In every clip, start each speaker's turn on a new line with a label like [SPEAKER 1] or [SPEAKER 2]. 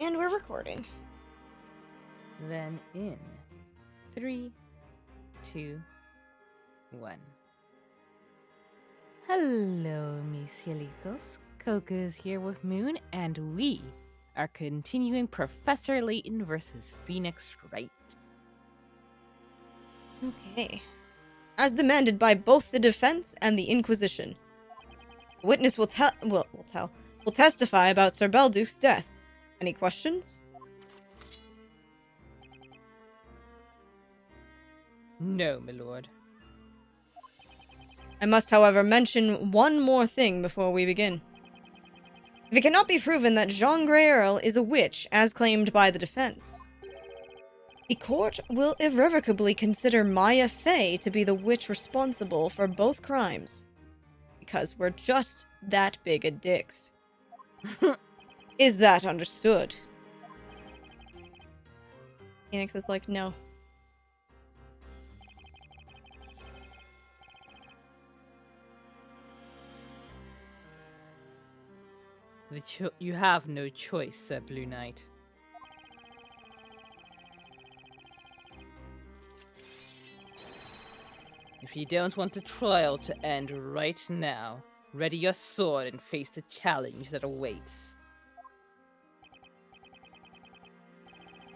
[SPEAKER 1] And we're recording.
[SPEAKER 2] Then in 3, 2, 1. Hello, mis cielitos. Coca is here with Moon, and we are continuing Professor Layton versus Phoenix Wright.
[SPEAKER 1] Okay. As demanded by both the defense and the Inquisition. The witness will testify about Sir Belduke's death. Any questions?
[SPEAKER 2] No, my lord.
[SPEAKER 1] I must, however, mention one more thing before we begin. If it cannot be proven that Jean Grey Earl is a witch, as claimed by the defense, the court will irrevocably consider Maya Fey to be the witch responsible for both crimes. Because we're just that big a dicks. Is that understood? Phoenix is like, no.
[SPEAKER 2] You have no choice, Sir Blue Knight. If you don't want the trial to end right now, ready your sword and face the challenge that awaits.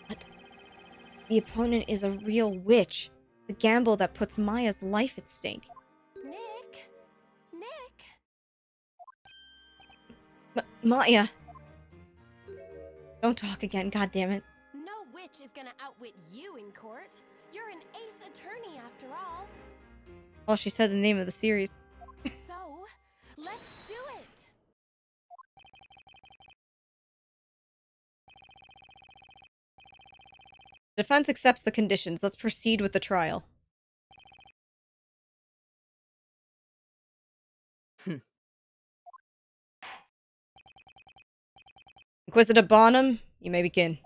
[SPEAKER 1] But the opponent is a real witch. The gamble that puts Maya's life at stake.
[SPEAKER 3] Nick!
[SPEAKER 1] Maya! Don't talk again, goddammit.
[SPEAKER 3] No witch is gonna outwit you in court. You're an ace attorney after all.
[SPEAKER 1] Well, she said the name of the series.
[SPEAKER 3] So, let's do it!
[SPEAKER 1] Defense accepts the conditions. Let's proceed with the trial. Inquisitor Bonham, you may begin.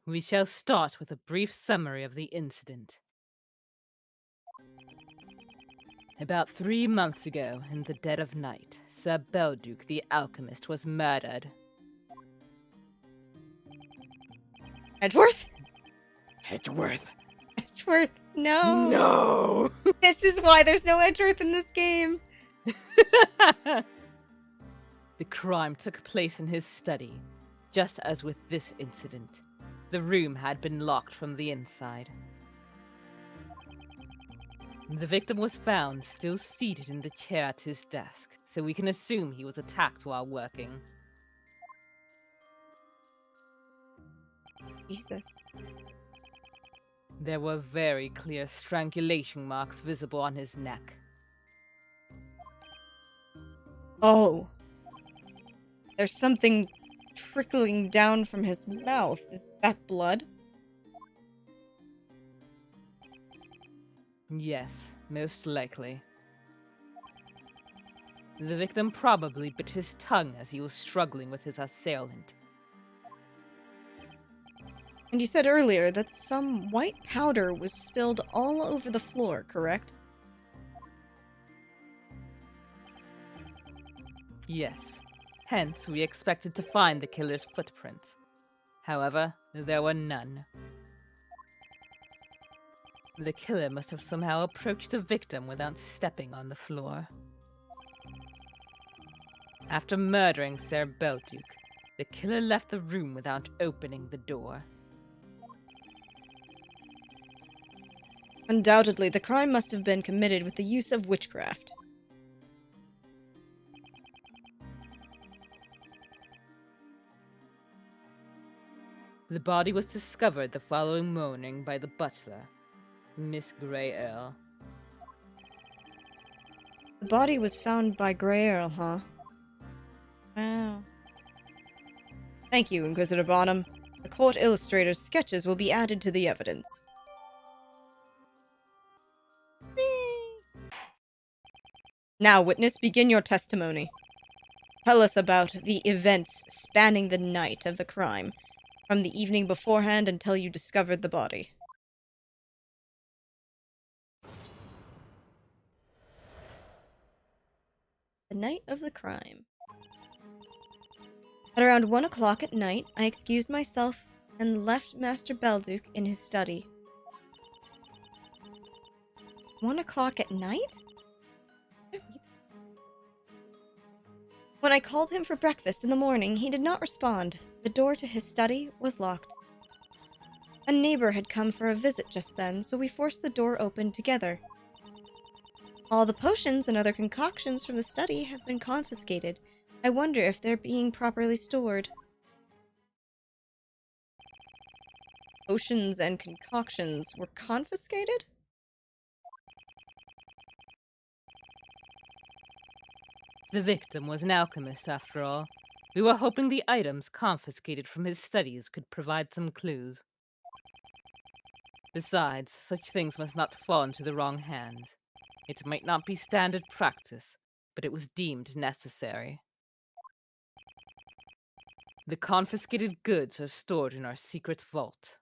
[SPEAKER 2] We shall start with a brief summary of the incident. About 3 months ago, in the dead of night, Sir Belduke the alchemist was murdered.
[SPEAKER 1] Edgeworth?
[SPEAKER 2] Edgeworth!
[SPEAKER 1] Edgeworth, no!
[SPEAKER 2] No!
[SPEAKER 1] This is why there's no Edgeworth in this game!
[SPEAKER 2] The crime took place in his study, just as with this incident. The room had been locked from the inside. The victim was found still seated in the chair at his desk, so we can assume he was attacked while working.
[SPEAKER 1] Jesus.
[SPEAKER 2] There were very clear strangulation marks visible on his neck.
[SPEAKER 1] Oh. There's something trickling down from his mouth. Is that blood?
[SPEAKER 2] Yes, most likely. The victim probably bit his tongue as he was struggling with his assailant.
[SPEAKER 1] And you said earlier that some white powder was spilled all over the floor, correct?
[SPEAKER 2] Yes. Hence, we expected to find the killer's footprints. However, there were none. The killer must have somehow approached the victim without stepping on the floor. After murdering Sir Belduke, the killer left the room without opening the door.
[SPEAKER 1] Undoubtedly, the crime must have been committed with the use of witchcraft.
[SPEAKER 2] The body was discovered the following morning by the butler, Miss Grey Earl.
[SPEAKER 1] The body was found by Grey Earl, huh? Wow. Thank you, Inquisitor Bonham. The court illustrator's sketches will be added to the evidence. Now, witness, begin your testimony. Tell us about the events spanning the night of the crime, from the evening beforehand until you discovered the body. the night of the crime. At around 1 o'clock at night, I excused myself and left Master Belduke in his study. 1 o'clock at night? When I called him for breakfast in the morning, he did not respond. The door to his study was locked. A neighbor had come for a visit just then, so we forced the door open together. All the potions and other concoctions from the study have been confiscated. I wonder if they're being properly stored. Potions and concoctions were confiscated?
[SPEAKER 2] The victim was an alchemist, after all. We were hoping the items confiscated from his studies could provide some clues. Besides, such things must not fall into the wrong hands. It might not be standard practice, but it was deemed necessary. The confiscated goods are stored in our secret vault.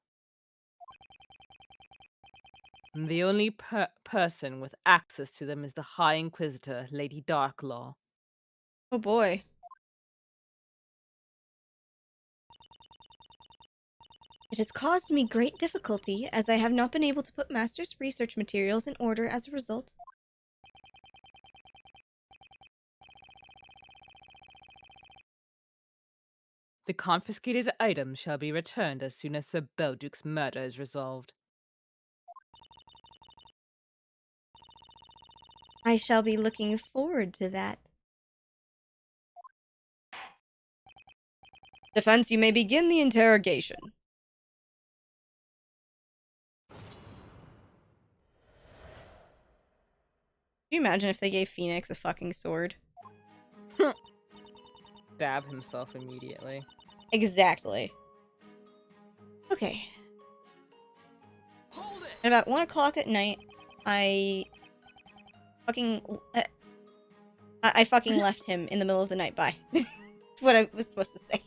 [SPEAKER 2] And the only person with access to them is the High Inquisitor, Lady Darklaw.
[SPEAKER 1] Oh boy. It has caused me great difficulty, as I have not been able to put Master's research materials in order as a result.
[SPEAKER 2] The confiscated items shall be returned as soon as Sir Belduke's murder is resolved.
[SPEAKER 1] I shall be looking forward to that. Defense, you may begin the interrogation. Can you imagine if they gave Phoenix a fucking sword?
[SPEAKER 2] Stab himself immediately.
[SPEAKER 1] Exactly. Okay. At about 1 o'clock at night, I fucking left him in the middle of the night. Bye. That's what I was supposed to say.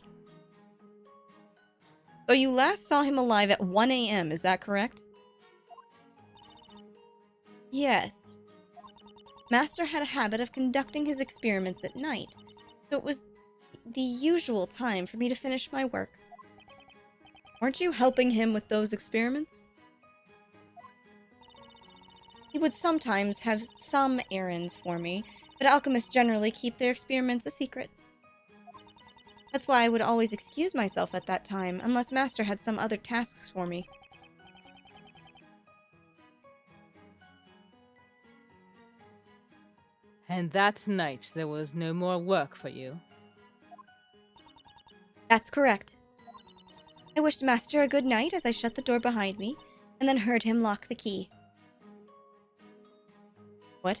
[SPEAKER 1] So you last saw him alive at 1 a.m., is that correct? Yes. Master had a habit of conducting his experiments at night, so it was the usual time for me to finish my work. Weren't you helping him with those experiments? He would sometimes have some errands for me, but alchemists generally keep their experiments a secret. That's why I would always excuse myself at that time, unless Master had some other tasks for me.
[SPEAKER 2] And that night there was no more work for you?
[SPEAKER 1] That's correct. I wished Master a good night as I shut the door behind me, and then heard him lock the key. What?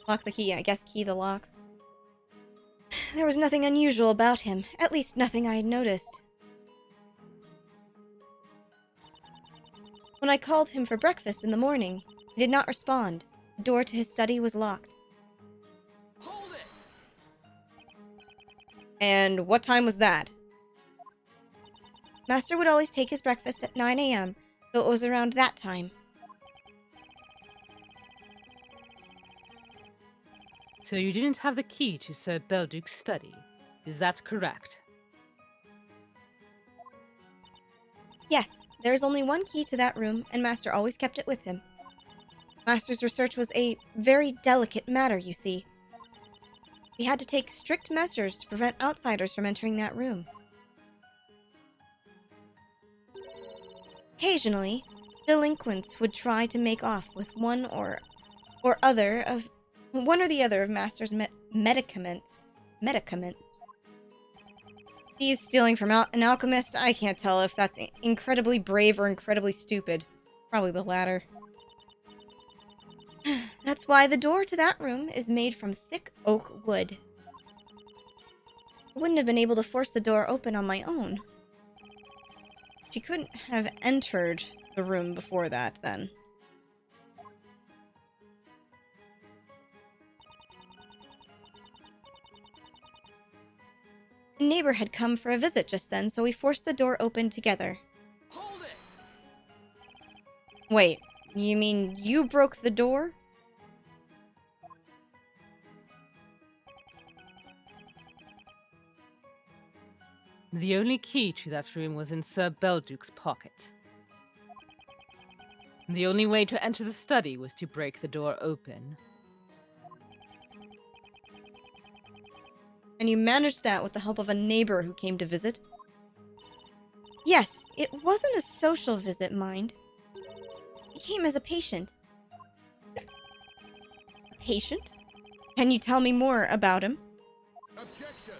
[SPEAKER 1] Lock the key, I guess key the lock. There was nothing unusual about him, at least nothing I had noticed. When I called him for breakfast in the morning, he did not respond. The door to his study was locked.
[SPEAKER 4] Hold it!
[SPEAKER 1] And what time was that? Master would always take his breakfast at 9 a.m., so it was around that time.
[SPEAKER 2] So you didn't have the key to Sir Belduke's study, is that correct?
[SPEAKER 1] Yes, there is only one key to that room, and Master always kept it with him. Master's research was a very delicate matter, you see. We had to take strict measures to prevent outsiders from entering that room. Occasionally, delinquents would try to make off with one or the other of Master's medicaments. Thieves stealing from an alchemist, I can't tell if that's incredibly brave or incredibly stupid. Probably the latter. That's why the door to that room is made from thick oak wood. I wouldn't have been able to force the door open on my own. She couldn't have entered the room before that, then. A neighbor had come for a visit just then, so we forced the door open together.
[SPEAKER 4] Hold it!
[SPEAKER 1] Wait, You mean you broke the door?
[SPEAKER 2] The only key to that room was in Sir Belduke's pocket. The only way to enter the study was to break the door open.
[SPEAKER 1] And you managed that with the help of a neighbor who came to visit? Yes, it wasn't a social visit, mind. He came as a patient. A patient? Can you tell me more about him?
[SPEAKER 4] Objection!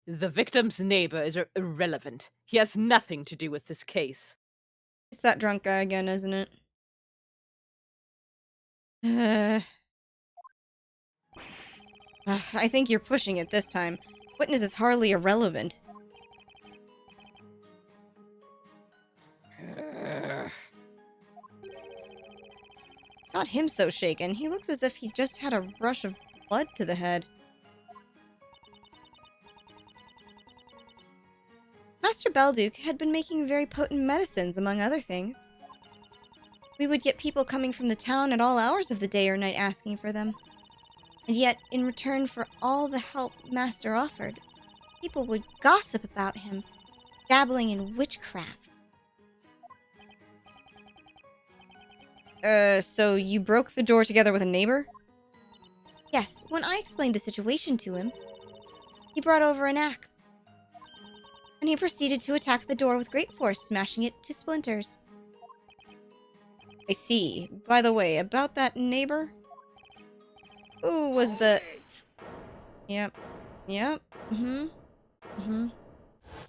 [SPEAKER 2] The victim's neighbor is irrelevant. He has nothing to do with this case.
[SPEAKER 1] It's that drunk guy again, isn't it? I think you're pushing it this time. Witness is hardly irrelevant. Not him so shaken. He looks as if he just had a rush of blood to the head. Master Belduke had been making very potent medicines, among other things. We would get people coming from the town at all hours of the day or night asking for them. And yet, in return for all the help Master offered, people would gossip about him, dabbling in witchcraft. So you broke the door together with a neighbor? Yes, when I explained the situation to him, he brought over an axe. And he proceeded to attack the door with great force, smashing it to splinters. I see. By the way, about that neighbor? Who was the... Yep. Mm-hmm.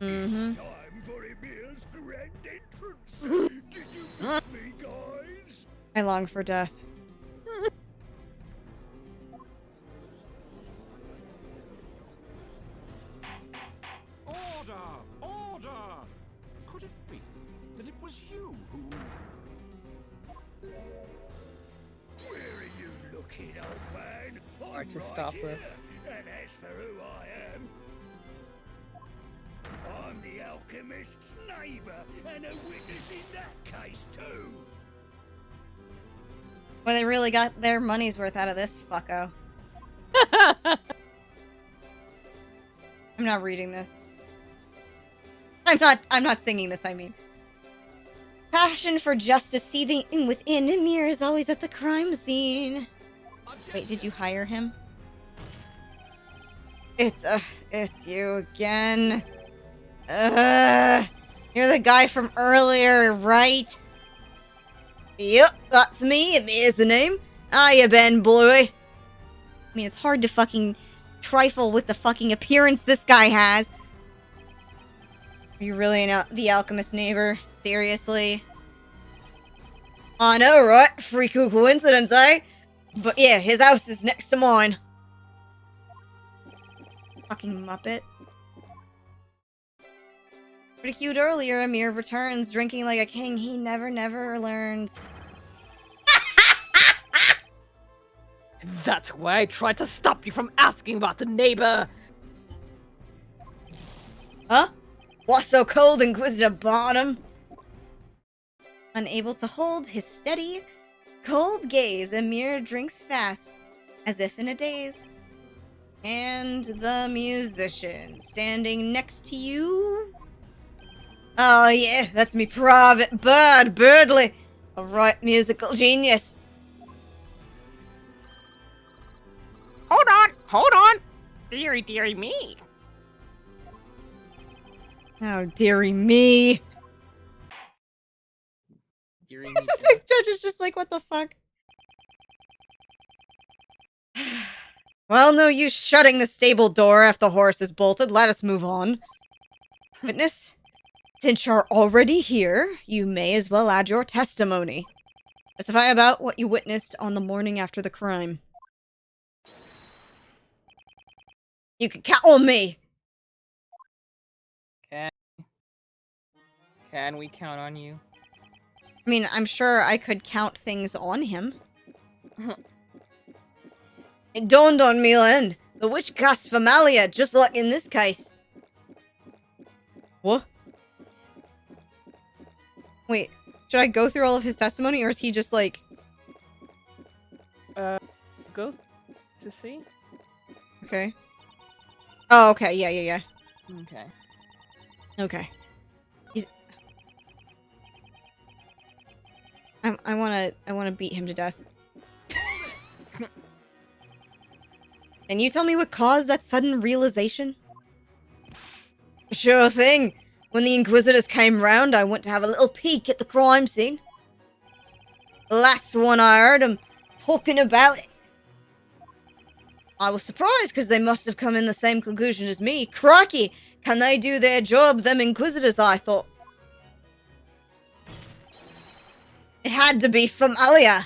[SPEAKER 4] It's time for Emir's grand entrance. Did you miss me, guys?
[SPEAKER 1] I long for death.
[SPEAKER 4] Order! Order! Could it be that it was you who... Where are you looking, old man? I'm
[SPEAKER 2] Hard to
[SPEAKER 4] right
[SPEAKER 2] stop
[SPEAKER 4] here.
[SPEAKER 2] with.
[SPEAKER 4] And as for who I am, I'm the alchemist's neighbour and a witness in that case too.
[SPEAKER 1] Well, they really got their money's worth out of this fucko. I'm not reading this. I'm not singing this, I mean. Passion for justice seething within Emir is always at the crime scene. Wait, did you hire him? It's you again. You're the guy from earlier, right? Yep, that's me. Emir's the name. Hiya, Ben, boy. I mean, it's hard to fucking trifle with the fucking appearance this guy has. Are you really the alchemist neighbor? Seriously? I know, right? Freak coincidence, eh? But yeah, his house is next to mine. Fucking Muppet. Pretty cute earlier, Amir returns, drinking like a king. He never learns.
[SPEAKER 2] That's why I tried to stop you from asking about the neighbor.
[SPEAKER 1] Huh? What's so cold, Inquisitor Barnum? Unable to hold his steady, cold gaze, Amir drinks fast, as if in a daze. And the musician, standing next to you? Oh yeah, that's me private bird, Birdley. A right musical genius.
[SPEAKER 2] Hold on! Dearie me.
[SPEAKER 1] Oh, dearie me.
[SPEAKER 2] Dearie me.
[SPEAKER 1] This judge is just like, what the fuck? Well, no use shutting the stable door if the horse is bolted. Let us move on. Witness, since you're already here, you may as well add your testimony. Testify about what you witnessed on the morning after the crime. You can count on me.
[SPEAKER 2] Can we count on you?
[SPEAKER 1] I mean, I'm sure I could count things on him. It dawned on me, Len. The witch casts Familia, just like in this case. What? Wait, should I go through all of his testimony, or is he just like...
[SPEAKER 2] Go to see?
[SPEAKER 1] Okay. Oh, okay, yeah.
[SPEAKER 2] Okay.
[SPEAKER 1] Okay. I wanna beat him to death. Can you tell me what caused that sudden realization? Sure thing. When the Inquisitors came round, I went to have a little peek at the crime scene. That's when I heard them talking about it. I was surprised because they must have come in the same conclusion as me. Crikey, can they do their job, them Inquisitors, I thought. It had to be familiar.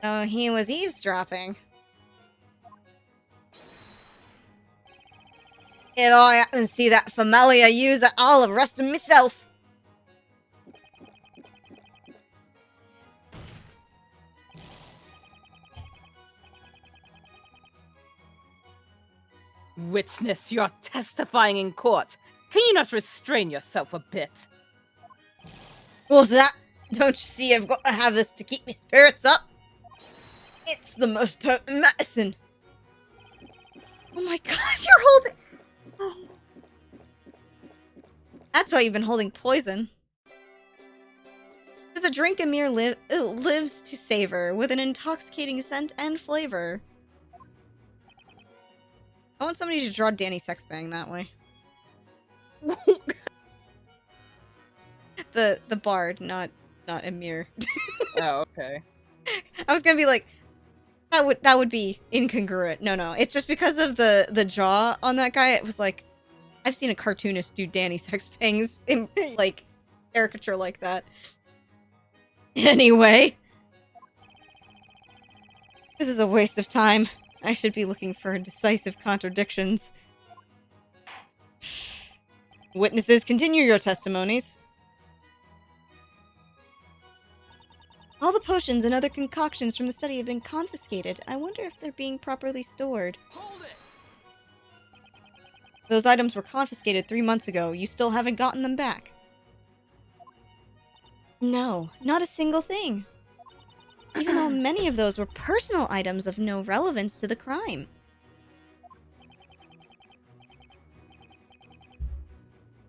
[SPEAKER 1] So he was eavesdropping. If I happen to see that familiar user, I'll arrest him myself.
[SPEAKER 2] Witness, you're testifying in court. Can you not restrain yourself a bit?
[SPEAKER 1] What's that? Don't you see I've got to have this to keep my spirits up? It's the most potent medicine. Oh my god, you're holding... Oh. That's why you've been holding poison. As a drink Amir lives to savor, with an intoxicating scent and flavor. I want somebody to draw Danny Sexbang that way. the bard, not Amir.
[SPEAKER 2] Oh, okay.
[SPEAKER 1] I was gonna be like, that would be incongruent. No, it's just because of the jaw on that guy. It was like, I've seen a cartoonist do Danny Sexbangs in like caricature like that. Anyway, this is a waste of time. I should be looking for decisive contradictions. Witnesses, continue your testimonies. All the potions and other concoctions from the study have been confiscated. I wonder if they're being properly stored.
[SPEAKER 4] Hold it!
[SPEAKER 1] Those items were confiscated 3 months ago. You still haven't gotten them back. No, not a single thing. Even though many of those were personal items of no relevance to the crime.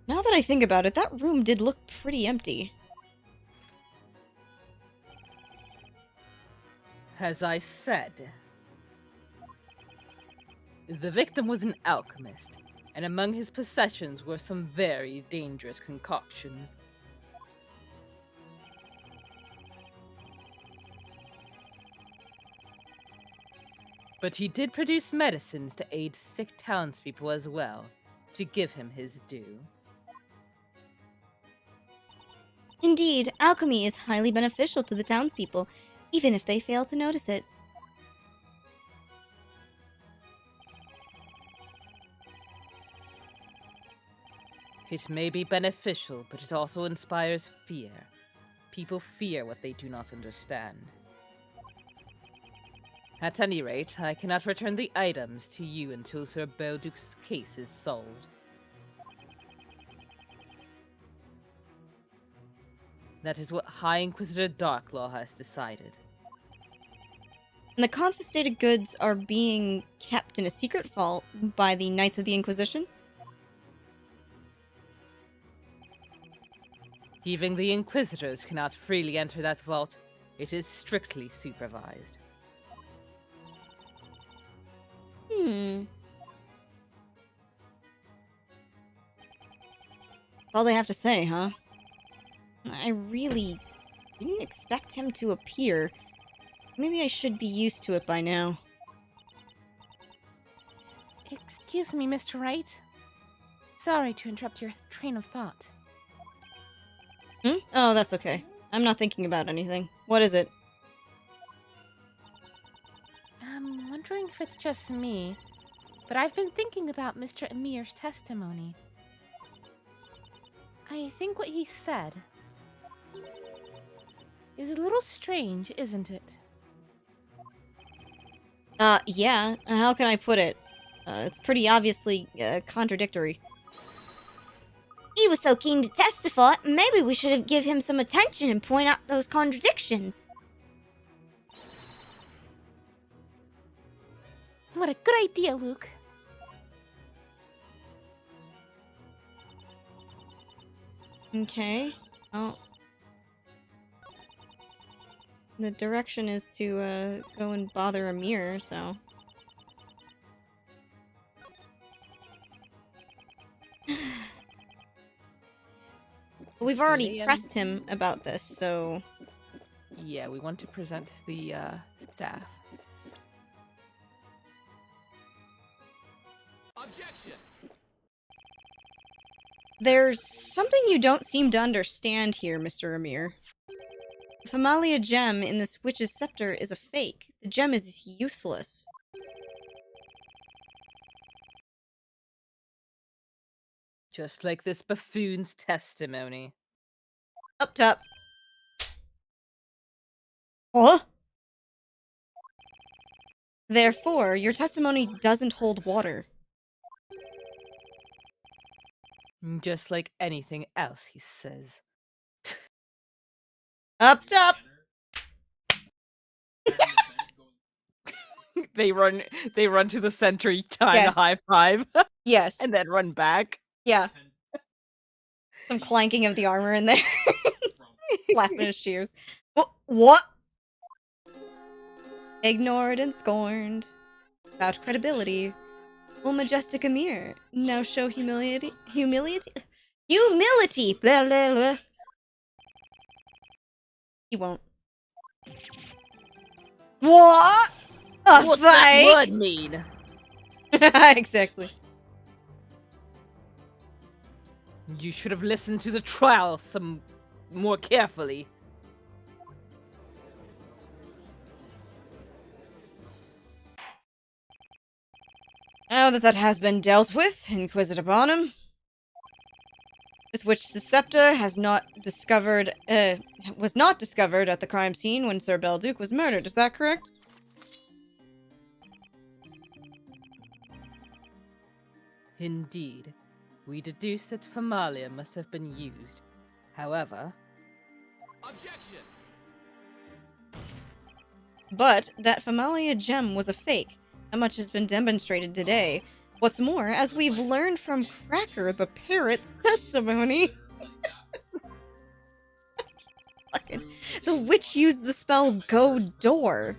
[SPEAKER 1] Now that I think about it, that room did look pretty empty.
[SPEAKER 2] As I said, the victim was an alchemist, and among his possessions were some very dangerous concoctions. But he did produce medicines to aid sick townspeople as well, to give him his due.
[SPEAKER 1] Indeed, alchemy is highly beneficial to the townspeople, even if they fail to notice it.
[SPEAKER 2] It may be beneficial, but it also inspires fear. People fear what they do not understand. At any rate, I cannot return the items to you until Sir Belduke's case is solved. That is what High Inquisitor Darklaw has decided.
[SPEAKER 1] And the confiscated goods are being kept in a secret vault by the Knights of the Inquisition?
[SPEAKER 2] Even the Inquisitors cannot freely enter that vault. It is strictly supervised.
[SPEAKER 1] All they have to say, huh? I really didn't expect him to appear. Maybe I should be used to it by now.
[SPEAKER 5] Excuse me, Mr. Wright. Sorry to interrupt your train of thought.
[SPEAKER 1] Oh, that's okay. I'm not thinking about anything. What is it?
[SPEAKER 5] I'm wondering if it's just me, but I've been thinking about Mr. Amir's testimony. I think what he said is a little strange, isn't it?
[SPEAKER 1] Yeah. How can I put it? It's pretty obviously contradictory. He was so keen to testify, maybe we should have give him some attention and point out those contradictions.
[SPEAKER 5] What a good idea, Luke.
[SPEAKER 1] Okay. Oh. The direction is to, go and bother Amir, so... We've already pressed him about this, so...
[SPEAKER 2] Yeah, we want to present the staff.
[SPEAKER 4] Objection!
[SPEAKER 1] There's something you don't seem to understand here, Mr. Amir. The Famalia gem in this witch's scepter is a fake. The gem is useless.
[SPEAKER 2] Just like this buffoon's testimony.
[SPEAKER 1] Up top. Huh? Therefore, your testimony doesn't hold water.
[SPEAKER 2] Just like anything else, he says.
[SPEAKER 1] Up top!
[SPEAKER 2] They run to the center each time
[SPEAKER 1] Yes.
[SPEAKER 2] to high five.
[SPEAKER 1] Yes.
[SPEAKER 2] And then run back.
[SPEAKER 1] Yeah. Some clanking of the armor in there. Flapping his shears. What? Ignored and scorned. Without credibility. Will majestic Amir now show humility? Humility? Blah, blah, blah. He won't. What? A
[SPEAKER 2] What's
[SPEAKER 1] fight?
[SPEAKER 2] that word mean?
[SPEAKER 1] Exactly.
[SPEAKER 2] You should have listened to the trial some more carefully.
[SPEAKER 1] Now that has been dealt with, Inquisitor Barnum, this witch's scepter has not discovered, was not discovered at the crime scene when Sir Belduke was murdered. Is that correct?
[SPEAKER 2] Indeed. We deduce that Famalia must have been used. However...
[SPEAKER 4] Objection!
[SPEAKER 1] But that Famalia gem was a fake. That much has been demonstrated today. What's more, as we've learned from Cracker, the parrot's testimony... The witch used the spell Go Door.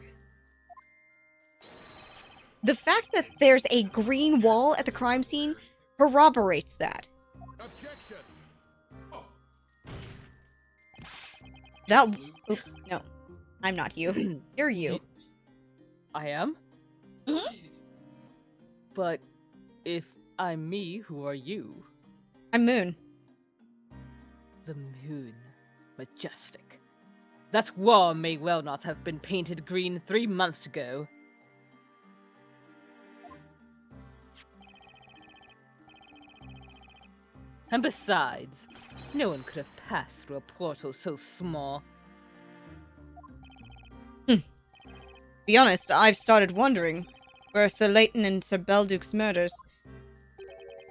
[SPEAKER 1] The fact that there's a green wall at the crime scene corroborates that.
[SPEAKER 4] Objection!
[SPEAKER 1] That... Oops, no. I'm not you. You're you.
[SPEAKER 2] I am?
[SPEAKER 1] Mhm.
[SPEAKER 2] But if I'm me, who are you?
[SPEAKER 1] I'm Moon.
[SPEAKER 2] The moon. Majestic. That wall may well not have been painted green 3 months ago. And besides, no one could have passed through a portal so small.
[SPEAKER 1] Be honest, I've started wondering, were Sir Layton and Sir Belduke's murders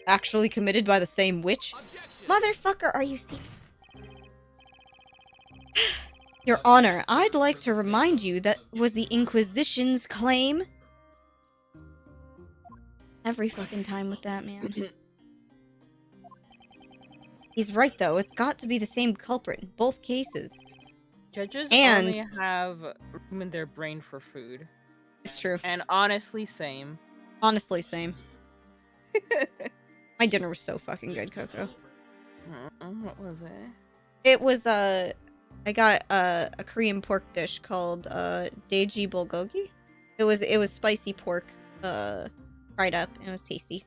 [SPEAKER 1] actually committed by the same witch?
[SPEAKER 4] Objection!
[SPEAKER 1] Motherfucker, are you serious? Your Honor, I'd like to remind you that was the Inquisition's claim. Every fucking time with that, man. He's right, though. It's got to be the same culprit in both cases.
[SPEAKER 2] Judges
[SPEAKER 1] And-
[SPEAKER 2] only have room in their brain for food.
[SPEAKER 1] It's true.
[SPEAKER 2] And honestly, same.
[SPEAKER 1] Honestly, same. My dinner was so fucking good, Coco.
[SPEAKER 2] What was it?
[SPEAKER 1] It was, I got a Korean pork dish called, Daeji bulgogi. It was spicy pork, fried up, and it was tasty.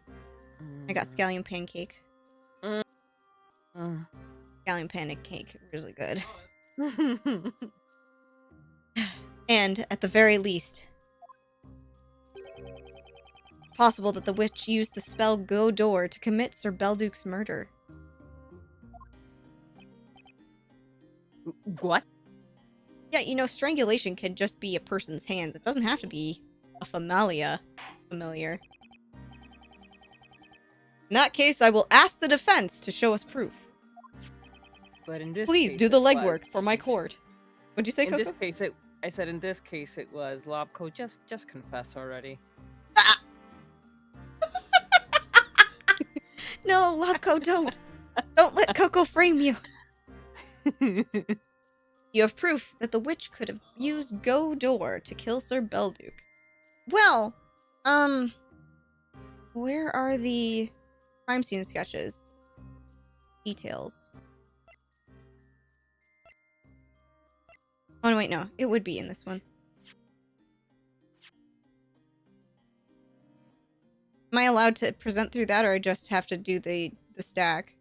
[SPEAKER 1] I got scallion pancake. Scallion pancake, really good. And, at the very least, it's possible that the witch used the spell Go Door to commit Sir Belduke's murder.
[SPEAKER 2] What?
[SPEAKER 1] Yeah, you know, strangulation can just be a person's hands. It doesn't have to be a familiar. In that case, I will ask the defense to show us proof.
[SPEAKER 2] But in this
[SPEAKER 1] Please
[SPEAKER 2] case,
[SPEAKER 1] do the
[SPEAKER 2] it was-
[SPEAKER 1] legwork for my court. What'd you say,
[SPEAKER 2] In
[SPEAKER 1] Coco?
[SPEAKER 2] this case, I said in this case it was Lobco. Just confess already.
[SPEAKER 1] No, Lobco, don't. Don't let Coco frame you. You have proof that the witch could have used Go Door to kill Sir Belduke. Well, where are the crime scene sketches? Details. Oh, no, wait, no. It would be in this one. Am I allowed to present through that, or I just have to do the stack?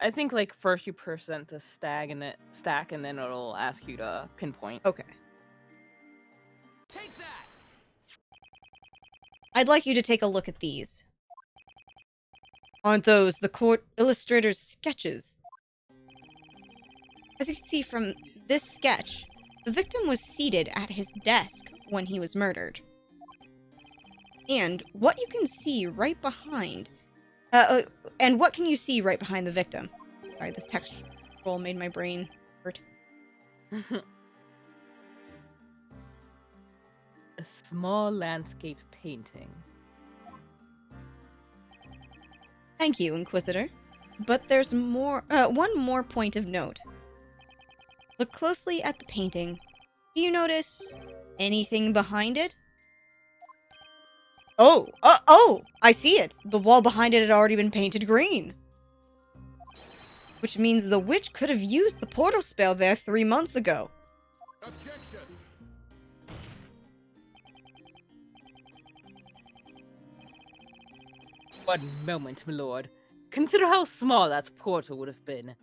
[SPEAKER 2] I think like first you present the stack and then it'll ask you to pinpoint.
[SPEAKER 1] Okay.
[SPEAKER 4] Take that!
[SPEAKER 1] I'd like you to take a look at these. Aren't those the court illustrator's sketches? As you can see from this sketch, the victim was seated at his desk when he was murdered. And what you can see right behind... and what can you see right behind the victim? Sorry, this text roll made my brain hurt.
[SPEAKER 2] A small landscape painting.
[SPEAKER 1] Thank you, Inquisitor. But there's more. One more point of note. Look closely at the painting. Do you notice anything behind it? Oh! I see it! The wall behind it had already been painted green. Which means the witch could have used the portal spell there 3 months ago.
[SPEAKER 4] Objection!
[SPEAKER 2] One moment, my lord. Consider how small that portal would have been.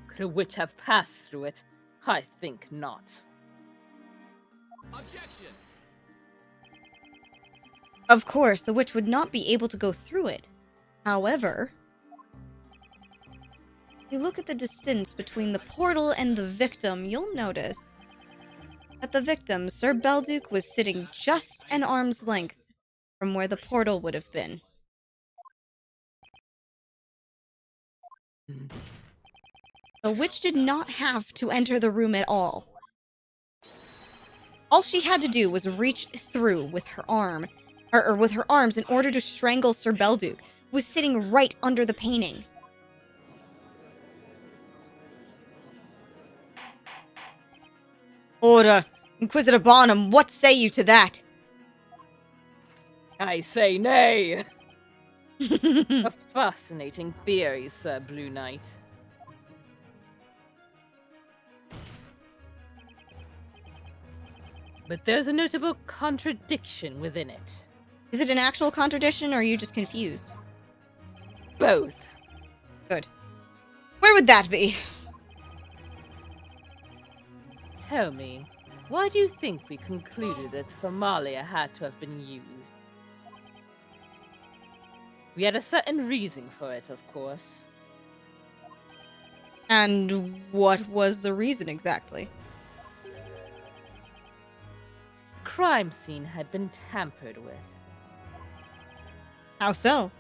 [SPEAKER 2] Could a witch have passed through it? I think not.
[SPEAKER 4] Objection!
[SPEAKER 1] Of course, the witch would not be able to go through it. However, if you look at the distance between the portal and the victim, you'll notice that the victim, Sir Belduke, was sitting just an arm's length from where the portal would have been. The witch did not have to enter the room at all. All she had to do was reach through with her arm, or with her arms, in order to strangle Sir Belduke, who was sitting right under the painting. Order! Inquisitor Barnum, what say you to that?
[SPEAKER 2] I say nay! A fascinating theory, Sir Blue Knight. But there's a notable contradiction within it.
[SPEAKER 1] Is it an actual contradiction, or are you just confused?
[SPEAKER 2] Both.
[SPEAKER 1] Good. Where would that be?
[SPEAKER 2] Tell me, why do you think we concluded that Formalia had to have been used? We had a certain reason for it, of course.
[SPEAKER 1] And what was the reason exactly?
[SPEAKER 2] The crime scene had been tampered with.
[SPEAKER 1] How so?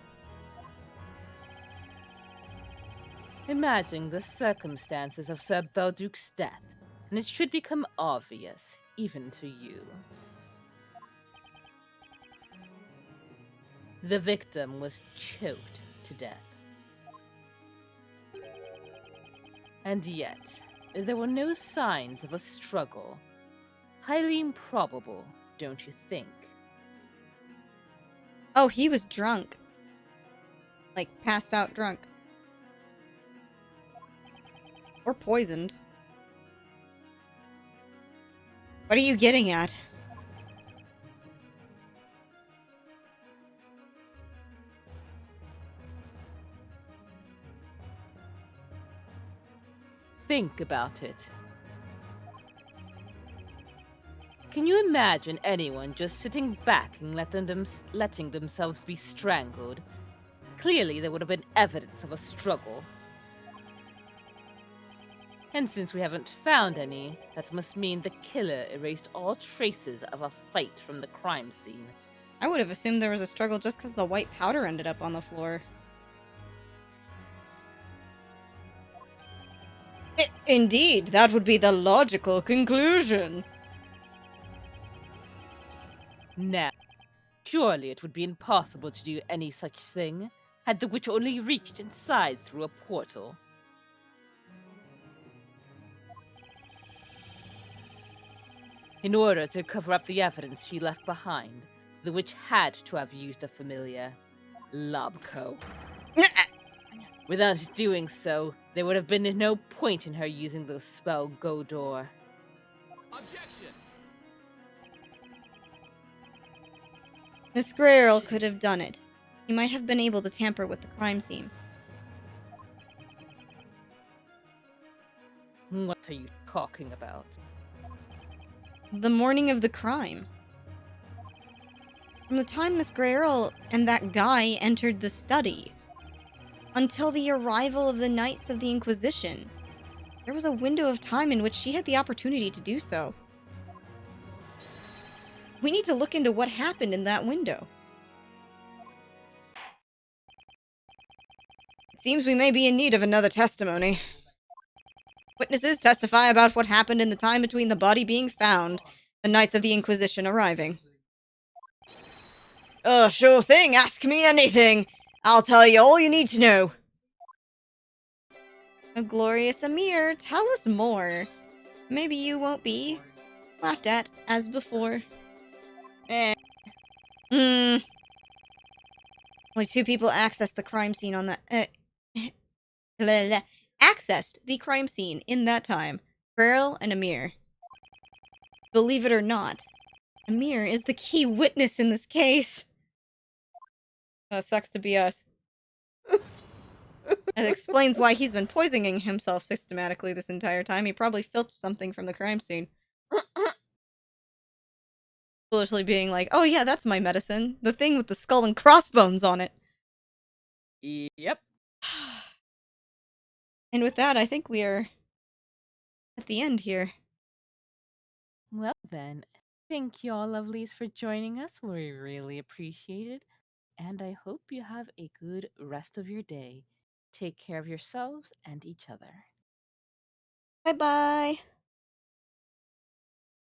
[SPEAKER 2] Imagine the circumstances of Sir Belduke's death, and it should become obvious, even to you. The victim was choked to death. And yet, there were no signs of a struggle. Highly improbable, don't you think?
[SPEAKER 1] Oh, he was drunk. Like, passed out drunk. Or poisoned. What are you getting at?
[SPEAKER 2] Think about it. Can you imagine anyone just sitting back and letting themselves be strangled? Clearly, there would have been evidence of a struggle. And since we haven't found any, that must mean the killer erased all traces of a fight from the crime scene.
[SPEAKER 1] I would have assumed there was a struggle just because the white powder ended up on the floor. Indeed, that would be the logical conclusion.
[SPEAKER 2] Now, surely it would be impossible to do any such thing had the witch only reached inside through a portal. In order to cover up the evidence she left behind, the witch had to have used a familiar, Lobco. Without doing so, there would have been no point in her using the spell Godor.
[SPEAKER 4] Objection!
[SPEAKER 1] Miss Grayrl could have done it. He might have been able to tamper with the crime scene.
[SPEAKER 2] What are you talking about?
[SPEAKER 1] The morning of the crime. From the time Miss Grayrl and that guy entered the study, until the arrival of the Knights of the Inquisition, there was a window of time in which she had the opportunity to do so. We need to look into what happened in that window. It seems we may be in need of another testimony. Witnesses testify about what happened in the time between the body being found, the Knights of the Inquisition arriving. Sure thing, ask me anything. I'll tell you all you need to know. A glorious Amir, tell us more. Maybe you won't be laughed at as before. Only 2 people accessed the crime scene on that. Accessed the crime scene in that time. Grayrl and Amir. Believe it or not, Amir is the key witness in this case. That sucks to be us. That explains why he's been poisoning himself systematically this entire time. He probably filched something from the crime scene. Foolishly being like, oh yeah, that's my medicine. The thing with the skull and crossbones on it.
[SPEAKER 2] Yep.
[SPEAKER 1] And with that, I think we are at the end here.
[SPEAKER 5] Well then, thank you all lovelies for joining us. We really appreciate it. And I hope you have a good rest of your day. Take care of yourselves and each other.
[SPEAKER 1] Bye-bye.